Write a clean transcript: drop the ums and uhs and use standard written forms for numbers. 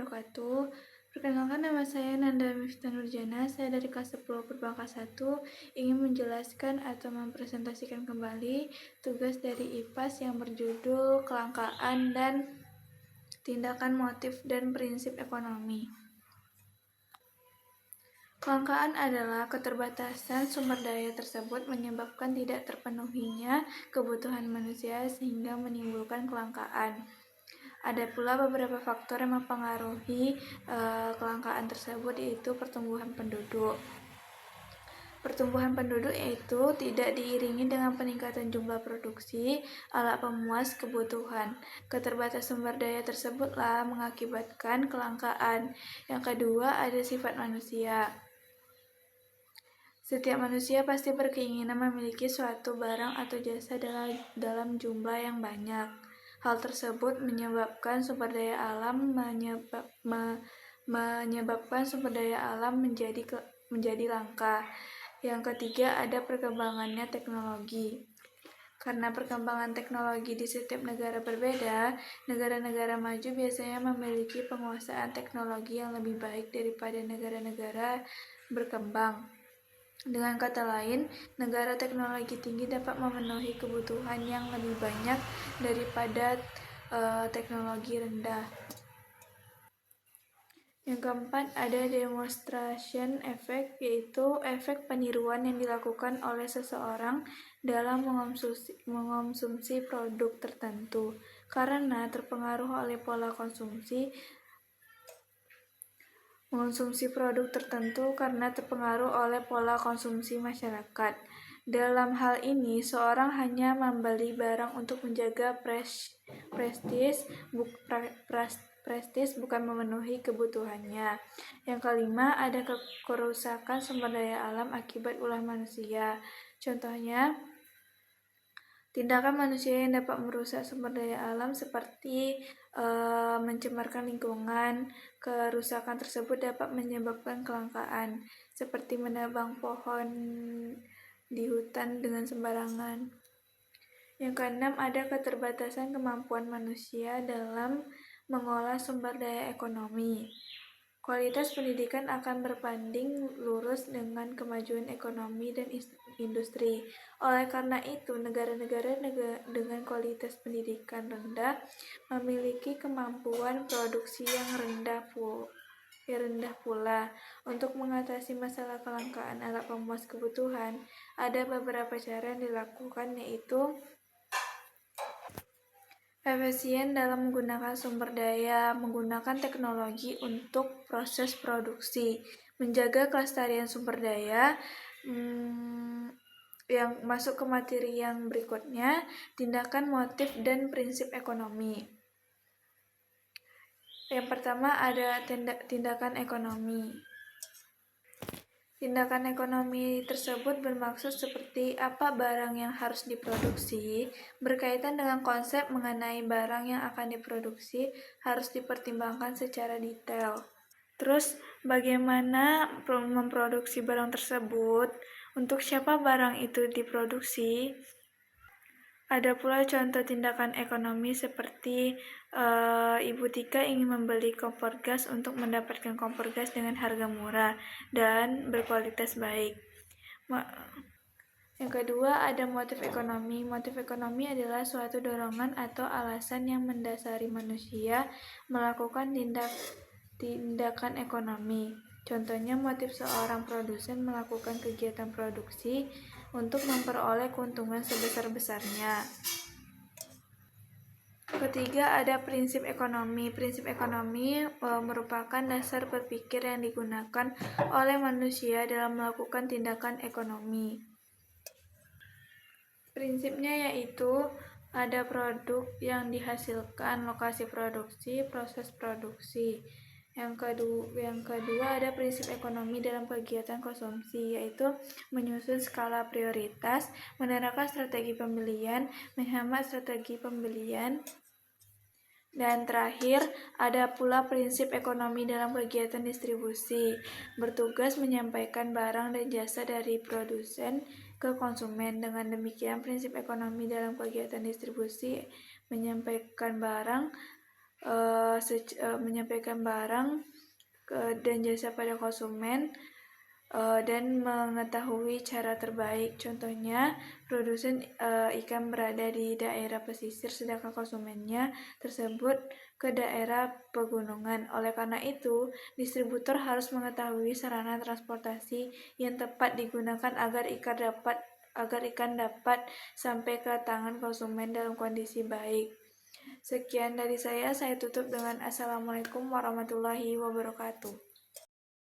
wabarakatuh. Perkenalkan, nama saya Nanda Miftah Nurjana. Saya dari kelas 10 Purbangka 1 ingin menjelaskan atau mempresentasikan kembali tugas dari IPAS yang berjudul Kelangkaan dan Tindakan Motif dan Prinsip Ekonomi. Kelangkaan adalah keterbatasan sumber daya tersebut menyebabkan tidak terpenuhinya kebutuhan manusia sehingga menimbulkan kelangkaan. Ada pula beberapa faktor yang mempengaruhi kelangkaan tersebut, yaitu pertumbuhan penduduk. Pertumbuhan penduduk yaitu tidak diiringi dengan peningkatan jumlah produksi alat pemuas kebutuhan. Keterbatasan sumber daya tersebutlah mengakibatkan kelangkaan. Yang kedua, ada sifat manusia. Setiap manusia pasti berkeinginan memiliki suatu barang atau jasa dalam jumlah yang banyak. Hal tersebut menyebabkan sumber daya alam menjadi langka. Yang ketiga, ada perkembangannya teknologi. Karena perkembangan teknologi di setiap negara berbeda, negara-negara maju biasanya memiliki penguasaan teknologi yang lebih baik daripada negara-negara berkembang. Dengan kata lain, negara teknologi tinggi dapat memenuhi kebutuhan yang lebih banyak daripada teknologi rendah. Yang keempat, ada demonstration effect, yaitu efek peniruan yang dilakukan oleh seseorang dalam mengonsumsi produk tertentu karena terpengaruh oleh pola konsumsi. Mengonsumsi produk tertentu karena terpengaruh oleh pola konsumsi masyarakat. Dalam hal ini, seorang hanya membeli barang untuk menjaga prestis bukan memenuhi kebutuhannya. Yang kelima, ada kerusakan sumber daya alam akibat ulah manusia. Contohnya, tindakan manusia yang dapat merusak sumber daya alam seperti mencemarkan lingkungan. Kerusakan tersebut dapat menyebabkan kelangkaan, seperti menebang pohon di hutan dengan sembarangan. Yang keenam, ada keterbatasan kemampuan manusia dalam mengolah sumber daya ekonomi. Kualitas pendidikan akan berbanding lurus dengan kemajuan ekonomi dan industri. Oleh karena itu, negara-negara dengan kualitas pendidikan rendah memiliki kemampuan produksi yang rendah pula. Untuk mengatasi masalah kelangkaan alat pemuas kebutuhan, ada beberapa cara yang dilakukan, yaitu efisien dalam menggunakan sumber daya, menggunakan teknologi untuk proses produksi, menjaga kelestarian sumber daya. Yang masuk ke materi yang berikutnya, tindakan, motif, dan prinsip ekonomi. Yang pertama, ada tindakan ekonomi. Tindakan ekonomi tersebut bermaksud seperti apa barang yang harus diproduksi. Berkaitan dengan konsep mengenai barang yang akan diproduksi harus dipertimbangkan secara detail. Terus, bagaimana memproduksi barang tersebut? Untuk siapa barang itu diproduksi? Ada pula contoh tindakan ekonomi seperti Ibu Tika ingin membeli kompor gas untuk mendapatkan kompor gas dengan harga murah dan berkualitas baik. Yang kedua, ada motif ekonomi. Motif ekonomi adalah suatu dorongan atau alasan yang mendasari manusia melakukan tindakan ekonomi. Contohnya, motif seorang produsen melakukan kegiatan produksi untuk memperoleh keuntungan sebesar-besarnya. Ketiga, ada prinsip ekonomi. Prinsip ekonomi merupakan dasar berpikir yang digunakan oleh manusia dalam melakukan tindakan ekonomi. Prinsipnya yaitu ada produk yang dihasilkan, lokasi produksi, proses produksi. Yang kedua ada prinsip ekonomi dalam kegiatan konsumsi, yaitu menyusun skala prioritas, menerapkan strategi pembelian, menghemat strategi pembelian. Dan terakhir, ada pula prinsip ekonomi dalam kegiatan distribusi, bertugas menyampaikan barang dan jasa dari produsen ke konsumen. Dengan demikian, prinsip ekonomi dalam kegiatan distribusi menyampaikan barang menyampaikan barang dan jasa pada konsumen, dan mengetahui cara terbaik. Contohnya, produsen ikan berada di daerah pesisir sedangkan konsumennya tersebut ke daerah pegunungan. Oleh karena itu, distributor harus mengetahui sarana transportasi yang tepat digunakan agar ikan dapat sampai ke tangan konsumen dalam kondisi baik. Sekian dari saya tutup dengan Assalamualaikum warahmatullahi wabarakatuh.